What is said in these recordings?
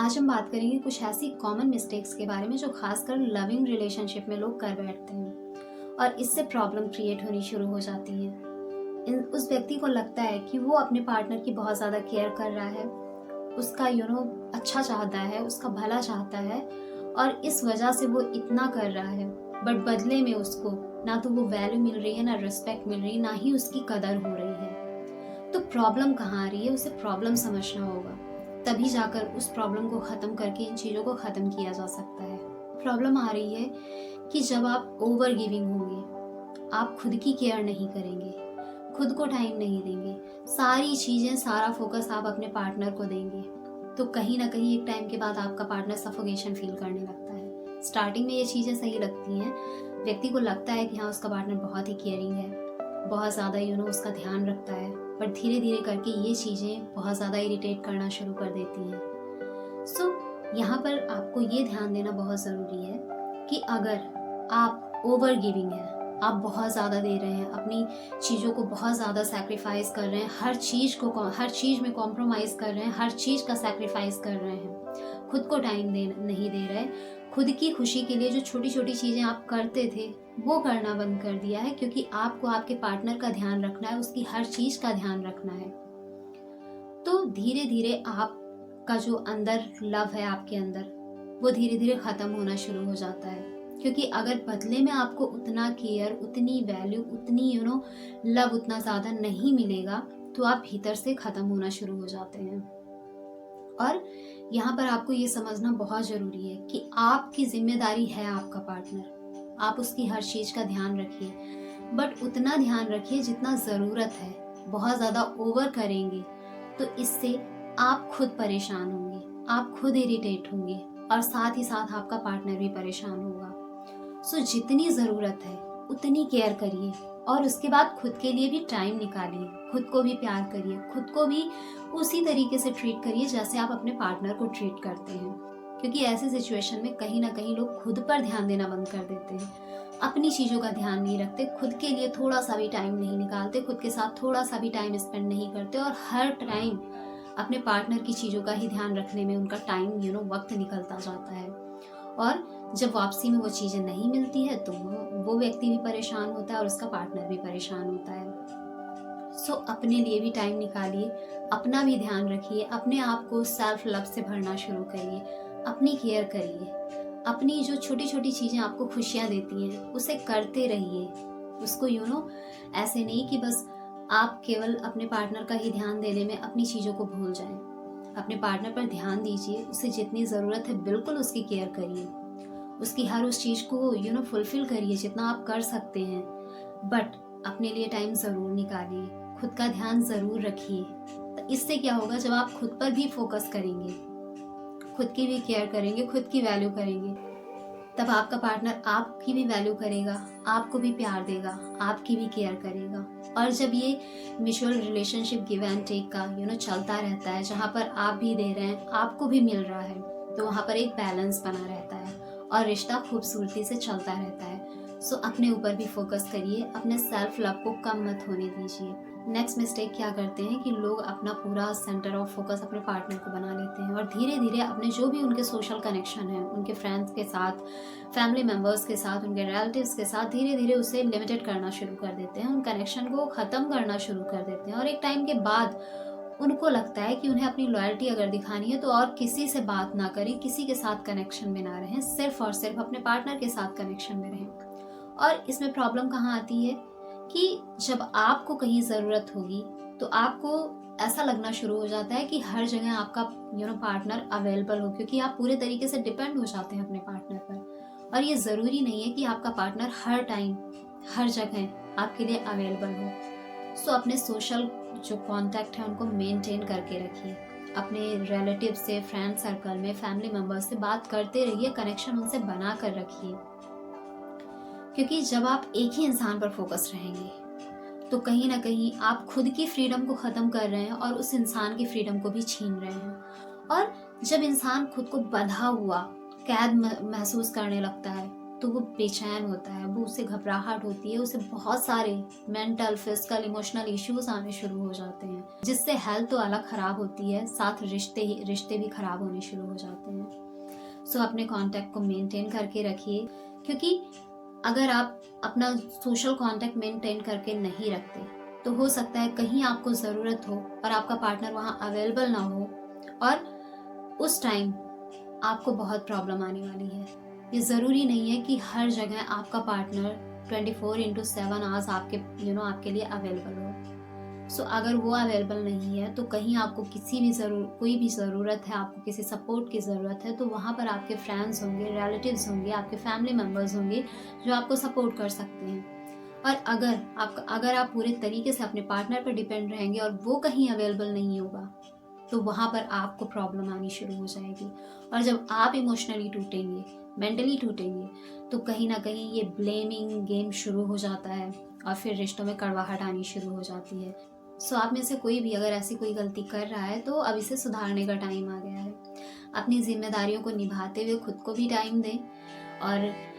आज हम बात करेंगे कुछ ऐसी कॉमन मिस्टेक्स के बारे में जो खासकर लविंग रिलेशनशिप में लोग कर बैठते हैं और इससे प्रॉब्लम क्रिएट होनी शुरू हो जाती है। उस व्यक्ति को लगता है कि वो अपने पार्टनर की बहुत ज़्यादा केयर कर रहा है, उसका अच्छा चाहता है, उसका भला चाहता है और इस वजह से वो इतना कर रहा है, बट बदले में उसको ना तो वो वैल्यू मिल रही है, ना रिस्पेक्ट मिल रही है, ना ही उसकी कदर हो रही है। तो प्रॉब्लम कहाँ आ रही है, उसे प्रॉब्लम समझना होगा, तभी जाकर उस प्रॉब्लम को ख़त्म करके इन चीज़ों को ख़त्म किया जा सकता है। प्रॉब्लम आ रही है कि जब आप ओवर गिविंग होंगे, आप खुद की केयर नहीं करेंगे, खुद को टाइम नहीं देंगे, सारी चीज़ें, सारा फोकस आप अपने पार्टनर को देंगे, तो कहीं ना कहीं एक टाइम के बाद आपका पार्टनर सफोकेशन फील करने लगता है। स्टार्टिंग में ये चीज़ें सही लगती हैं, व्यक्ति को लगता है कि हाँ, उसका पार्टनर बहुत ही केयरिंग है, बहुत ज़्यादा उसका ध्यान रखता है, पर धीरे धीरे करके ये चीज़ें बहुत ज़्यादा इरिटेट करना शुरू कर देती हैं। सो यहाँ पर आपको ये ध्यान देना बहुत ज़रूरी है कि अगर आप ओवर गिविंग हैं, आप बहुत ज़्यादा दे रहे हैं, अपनी चीज़ों को बहुत ज़्यादा सैक्रिफाइस कर रहे हैं, हर चीज़ में कॉम्प्रोमाइज़ कर रहे हैं, हर चीज़ का सैक्रिफाइस कर रहे हैं, खुद को टाइम नहीं दे रहे, खुद की खुशी के लिए जो छोटी छोटी चीज़ें आप करते थे वो करना बंद कर दिया है, क्योंकि आपको आपके पार्टनर का ध्यान रखना है, उसकी हर चीज़ का ध्यान रखना है। तो धीरे धीरे आपका जो अंदर लव है आपके अंदर, वो धीरे धीरे ख़त्म होना शुरू हो जाता है, क्योंकि अगर बदले में आपको उतना केयर, उतनी वैल्यू, उतनी लव उतना ज़्यादा नहीं मिलेगा, तो आप भीतर से ख़त्म होना शुरू हो जाते हैं। और यहाँ पर आपको ये समझना बहुत ज़रूरी है कि आपकी जिम्मेदारी है आपका पार्टनर, आप उसकी हर चीज़ का ध्यान रखिए, बट उतना ध्यान रखिए जितना ज़रूरत है। बहुत ज़्यादा ओवर करेंगे तो इससे आप खुद परेशान होंगे, आप खुद इरिटेट होंगे और साथ ही साथ आपका पार्टनर भी परेशान होगा। सो जितनी ज़रूरत है उतनी केयर करिए और उसके बाद खुद के लिए भी टाइम निकालिए, खुद को भी प्यार करिए, खुद को भी उसी तरीके से ट्रीट करिए जैसे आप अपने पार्टनर को ट्रीट करते हैं, क्योंकि ऐसे सिचुएशन में कहीं ना कहीं लोग खुद पर ध्यान देना बंद कर देते हैं, अपनी चीज़ों का ध्यान नहीं रखते, खुद के लिए थोड़ा सा भी टाइम नहीं निकालते, खुद के साथ थोड़ा सा भी टाइम स्पेंड नहीं करते और हर टाइम अपने पार्टनर की चीज़ों का ही ध्यान रखने में उनका टाइम वक्त निकलता जाता है। और जब वापसी में वो चीज़ें नहीं मिलती है तो वो व्यक्ति भी परेशान होता है और उसका पार्टनर भी परेशान होता है। सो अपने लिए भी टाइम निकालिए, अपना भी ध्यान रखिए, अपने आप को सेल्फ लव से भरना शुरू करिए, अपनी केयर करिए, अपनी जो छोटी छोटी चीज़ें आपको खुशियाँ देती हैं उसे करते रहिए। उसको ऐसे नहीं कि बस आप केवल अपने पार्टनर का ही ध्यान देने में अपनी चीज़ों को भूल जाएं। अपने पार्टनर पर ध्यान दीजिए, उसे जितनी ज़रूरत है बिल्कुल उसकी केयर करिए, उसकी हर उस चीज़ को फुलफिल करिए जितना आप कर सकते हैं, बट अपने लिए टाइम ज़रूर निकालिए, खुद का ध्यान ज़रूर रखिए। तो इससे क्या होगा, जब आप खुद पर भी फोकस करेंगे, खुद की भी केयर करेंगे, खुद की वैल्यू करेंगे, तब आपका पार्टनर आपकी भी वैल्यू करेगा, आपको भी प्यार देगा, आपकी भी केयर करेगा। और जब ये mutual relationship give and take का चलता रहता है, जहाँ पर आप भी दे रहे हैं, आपको भी मिल रहा है, तो वहाँ पर एक बैलेंस बना रहता है और रिश्ता खूबसूरती से चलता रहता है। सो अपने ऊपर भी फोकस करिए, अपने सेल्फ लव को कम मत होने दीजिए। नेक्स्ट मिस्टेक क्या करते हैं कि लोग अपना पूरा सेंटर ऑफ फोकस अपने पार्टनर को बना लेते हैं और धीरे धीरे अपने जो भी उनके सोशल कनेक्शन है, उनके फ्रेंड्स के साथ, फैमिली मेम्बर्स के साथ, उनके रिलेटिव्स के साथ धीरे धीरे उसे लिमिटेड करना शुरू कर देते हैं, उन कनेक्शन को ख़त्म करना शुरू कर देते हैं। और एक टाइम के बाद उनको लगता है कि उन्हें अपनी लॉयल्टी अगर दिखानी है तो और किसी से बात ना करें, किसी के साथ कनेक्शन में ना रहें, सिर्फ और सिर्फ अपने पार्टनर के साथ कनेक्शन में रहें। और इसमें प्रॉब्लम कहाँ आती है कि जब आपको कहीं ज़रूरत होगी तो आपको ऐसा लगना शुरू हो जाता है कि हर जगह आपका पार्टनर अवेलेबल हो, क्योंकि आप पूरे तरीके से डिपेंड हो जाते हैं अपने पार्टनर पर। और ये ज़रूरी नहीं है कि आपका पार्टनर हर टाइम, हर जगह आपके लिए अवेलेबल हो। सो अपने सोशल जो कॉन्टैक्ट है उनको मेंटेन करके रखिए, अपने रिलेटिव से, फ्रेंड सर्कल में, फैमिली मेम्बर्स से बात करते रहिए, कनेक्शन उनसे बना कर रखिए, क्योंकि जब आप एक ही इंसान पर फोकस रहेंगे तो कहीं ना कहीं आप खुद की फ्रीडम को ख़त्म कर रहे हैं और उस इंसान की फ्रीडम को भी छीन रहे हैं। और जब इंसान खुद को बंधा हुआ, कैद महसूस करने लगता है, तो वो बेचैन होता है, वो उसे घबराहट होती है, उसे बहुत सारे मेंटल, फिजिकल, इमोशनल इश्यूज आने शुरू हो जाते हैं, जिससे हेल्थ तो अलग खराब होती है, साथ रिश्ते भी खराब होने शुरू हो जाते हैं। सो अपने कांटेक्ट को मेंटेन करके रखिए, क्योंकि अगर आप अपना सोशल कांटेक्ट मेंटेन करके नहीं रखते तो हो सकता है कहीं आपको ज़रूरत हो और आपका पार्टनर वहाँ अवेलेबल ना हो, और उस टाइम आपको बहुत प्रॉब्लम आने वाली है। ये ज़रूरी नहीं है कि हर जगह आपका पार्टनर 24/7 आवर्स आपके लिए अवेलेबल हो। सो अगर वो अवेलेबल नहीं है तो कहीं आपको कोई भी ज़रूरत है, आपको किसी सपोर्ट की ज़रूरत है, तो वहाँ पर आपके फ्रेंड्स होंगे, रिलेटिव्स होंगे, आपके फैमिली मेम्बर्स होंगे जो आपको सपोर्ट कर सकते हैं। और अगर आप पूरे तरीके से अपने पार्टनर पर डिपेंड रहेंगे और वो कहीं अवेलेबल नहीं होगा, तो वहाँ पर आपको प्रॉब्लम आनी शुरू हो जाएगी। और जब आप इमोशनली टूटेंगे, मेंटली टूटेंगे, तो कहीं ना कहीं ये ब्लेमिंग गेम शुरू हो जाता है और फिर रिश्तों में कड़वाहट आनी शुरू हो जाती है। सो आप में से कोई भी अगर ऐसी कोई गलती कर रहा है तो अब इसे सुधारने का टाइम आ गया है। अपनी जिम्मेदारियों को निभाते हुए खुद को भी टाइम दें, और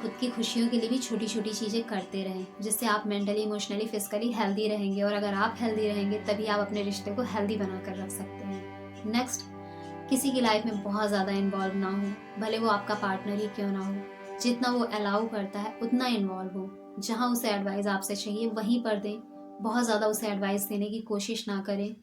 खुद की खुशियों के लिए भी छोटी छोटी चीज़ें करते रहें, जिससे आप मेंटली, इमोशनली, फिजिकली हेल्दी रहेंगे। और अगर आप हेल्दी रहेंगे तभी आप अपने रिश्ते को हेल्दी बना कर रख सकते हैं। नेक्स्ट, किसी की लाइफ में बहुत ज़्यादा इन्वॉल्व ना हो, भले वो आपका पार्टनर ही क्यों ना हो। जितना वो अलाउ करता है उतना इन्वॉल्व हो। जहाँ उसे एडवाइस आपसे चाहिए वहीं पर दें, बहुत ज़्यादा उसे एडवाइस देने की कोशिश ना करें।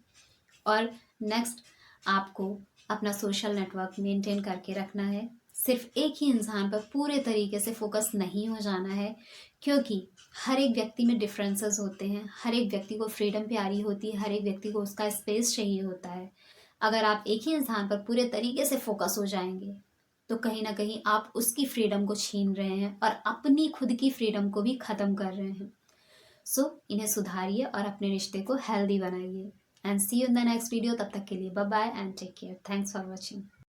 और नेक्स्ट, आपको अपना सोशल नेटवर्क मेंटेन करके रखना है। सिर्फ एक ही इंसान पर पूरे तरीके से फोकस नहीं हो जाना है, क्योंकि हर एक व्यक्ति में डिफरेंसेस होते हैं, हर एक व्यक्ति को फ्रीडम प्यारी होती है, हर एक व्यक्ति को उसका स्पेस चाहिए होता है। अगर आप एक ही इंसान पर पूरे तरीके से फोकस हो जाएंगे तो कहीं ना कहीं आप उसकी फ्रीडम को छीन रहे हैं और अपनी खुद की फ्रीडम को भी ख़त्म कर रहे हैं। सो इन्हें सुधारिए और अपने रिश्ते को हेल्दी बनाइए। And see you in the next video. तब तक के लिए bye bye and take care. Thanks for watching.